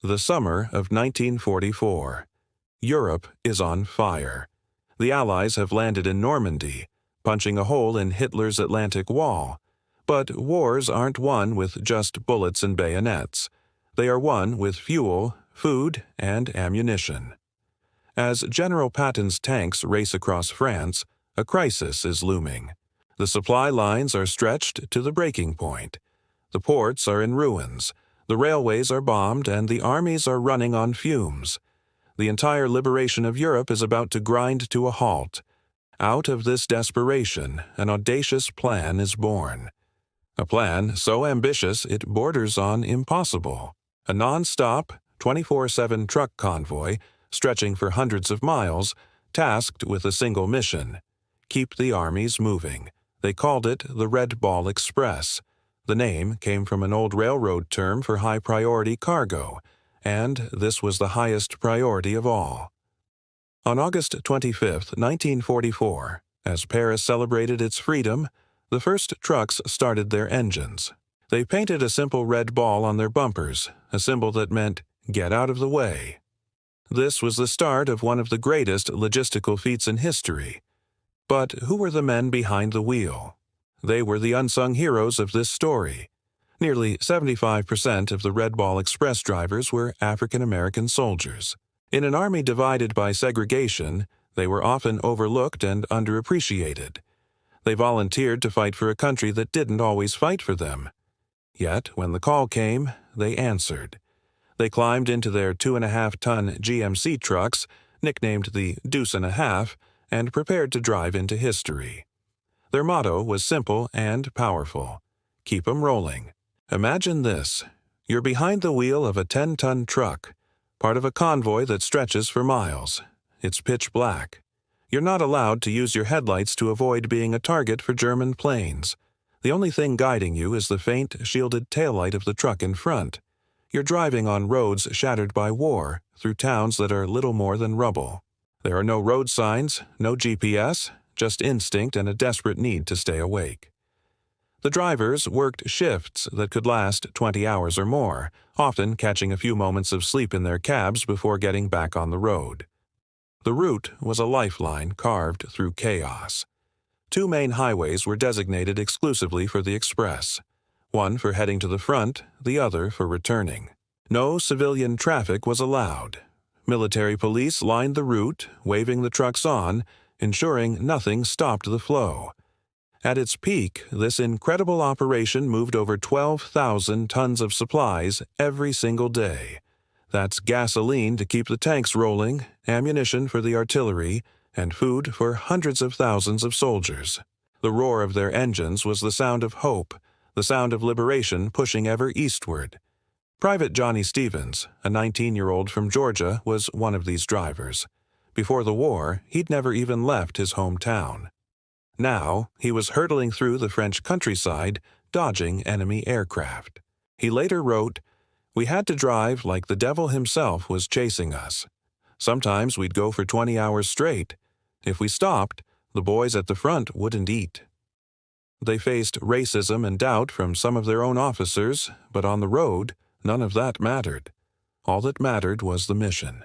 The summer of 1944. Europe is on fire. The Allies have landed in Normandy, punching a hole in Hitler's Atlantic Wall. But wars aren't won with just bullets and bayonets. They are won with fuel, food, and ammunition. As General Patton's tanks race across France, a crisis is looming. The supply lines are stretched to the breaking point. The ports are in ruins. The railways are bombed, and the armies are running on fumes. The entire liberation of Europe is about to grind to a halt. Out of this desperation, an audacious plan is born. A plan so ambitious it borders on impossible. A non-stop, 24/7 truck convoy, stretching for hundreds of miles, tasked with a single mission: keep the armies moving. They called it the Red Ball Express. The name came from an old railroad term for high-priority cargo, and this was the highest priority of all. On August 25, 1944, as Paris celebrated its freedom, the first trucks started their engines. They painted a simple red ball on their bumpers, a symbol that meant, "Get out of the way." This was the start of one of the greatest logistical feats in history. But who were the men behind the wheel? They were the unsung heroes of this story. Nearly 75% of the Red Ball Express drivers were African-American soldiers. In an army divided by segregation, they were often overlooked and underappreciated. They volunteered to fight for a country that didn't always fight for them. Yet, when the call came, they answered. They climbed into their 2.5-ton GMC trucks, nicknamed the Deuce and a Half, and prepared to drive into history. Their motto was simple and powerful: keep 'em rolling. Imagine this: you're behind the wheel of a 10-ton truck, part of a convoy that stretches for miles. It's pitch black. You're not allowed to use your headlights to avoid being a target for German planes. The only thing guiding you is the faint, shielded taillight of the truck in front. You're driving on roads shattered by war, through towns that are little more than rubble. There are no road signs, no GPS, just instinct and a desperate need to stay awake. The drivers worked shifts that could last 20 hours or more, often catching a few moments of sleep in their cabs before getting back on the road. The route was a lifeline carved through chaos. 2 main highways were designated exclusively for the express, one for heading to the front, the other for returning. No civilian traffic was allowed. Military police lined the route, waving the trucks on, ensuring nothing stopped the flow. At its peak, this incredible operation moved over 12,000 tons of supplies every single day. That's gasoline to keep the tanks rolling, ammunition for the artillery, and food for hundreds of thousands of soldiers. The roar of their engines was the sound of hope, the sound of liberation pushing ever eastward. Private Johnny Stevens, a 19-year-old from Georgia, was one of these drivers. Before the war, he'd never even left his hometown. Now, he was hurtling through the French countryside, dodging enemy aircraft. He later wrote, "We had to drive like the devil himself was chasing us. Sometimes we'd go for 20 hours straight. If we stopped, the boys at the front wouldn't eat." They faced racism and doubt from some of their own officers, but on the road, none of that mattered. All that mattered was the mission.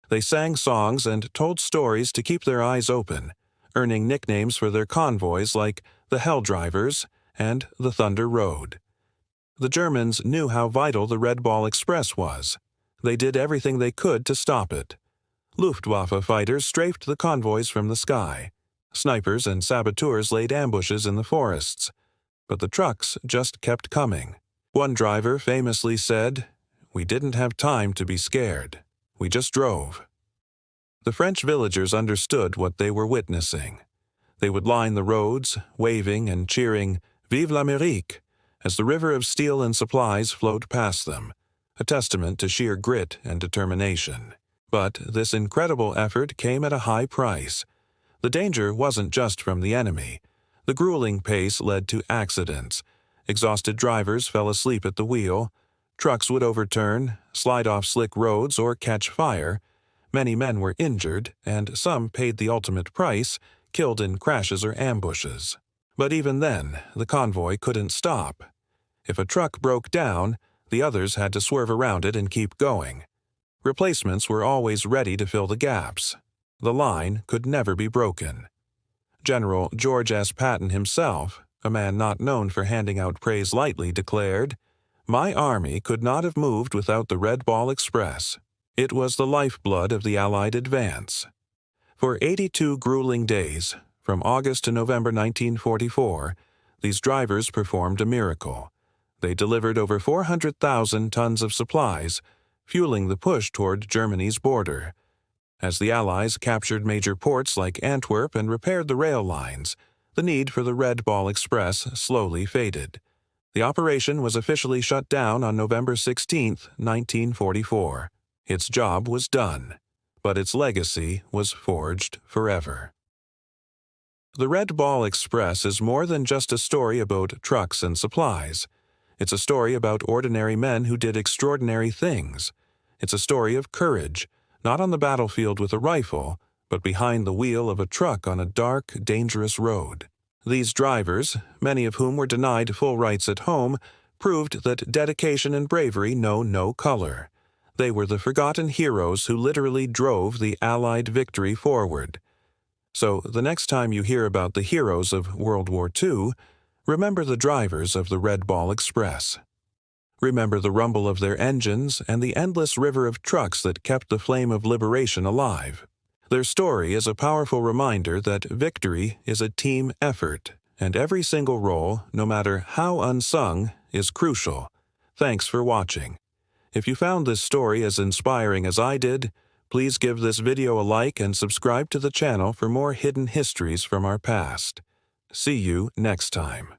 They sang songs and told stories to keep their eyes open, earning nicknames for their convoys like the Hell Drivers and the Thunder Road. The Germans knew how vital the Red Ball Express was. They did everything they could to stop it. Luftwaffe fighters strafed the convoys from the sky. Snipers and saboteurs laid ambushes in the forests. But the trucks just kept coming. One driver famously said, "We didn't have time to be scared. We just drove." The French villagers understood what they were witnessing. They would line the roads, waving and cheering, "Vive l'Amérique," as the river of steel and supplies flowed past them, a testament to sheer grit and determination. But this incredible effort came at a high price. The danger wasn't just from the enemy. The grueling pace led to accidents. Exhausted drivers fell asleep at the wheel. Trucks would overturn, slide off slick roads, or catch fire. Many men were injured, and some paid the ultimate price, killed in crashes or ambushes. But even then, the convoy couldn't stop. If a truck broke down, The others had to swerve around it and keep going. Replacements were always ready to fill the gaps. The line could never be broken. General George S. Patton himself, a man not known for handing out praise lightly, declared, "My army could not have moved without the Red Ball Express. It was the lifeblood of the Allied advance." For 82 grueling days, from August to November 1944, these drivers performed a miracle. They delivered over 400,000 tons of supplies, fueling the push toward Germany's border. As the Allies captured major ports like Antwerp and repaired the rail lines, the need for the Red Ball Express slowly faded. The operation was officially shut down on November 16, 1944. Its job was done, but its legacy was forged forever. The Red Ball Express is more than just a story about trucks and supplies. It's a story about ordinary men who did extraordinary things. It's a story of courage, not on the battlefield with a rifle, but behind the wheel of a truck on a dark, dangerous road. These drivers, many of whom were denied full rights at home, proved that dedication and bravery know no color. They were the forgotten heroes who literally drove the Allied victory forward. So the next time you hear about the heroes of World War II, remember the drivers of the Red Ball Express. Remember the rumble of their engines and the endless river of trucks that kept the flame of liberation alive. Their story is a powerful reminder that victory is a team effort, and every single role, no matter how unsung, is crucial. Thanks for watching. If you found this story as inspiring as I did, please give this video a like and subscribe to the channel for more hidden histories from our past. See you next time.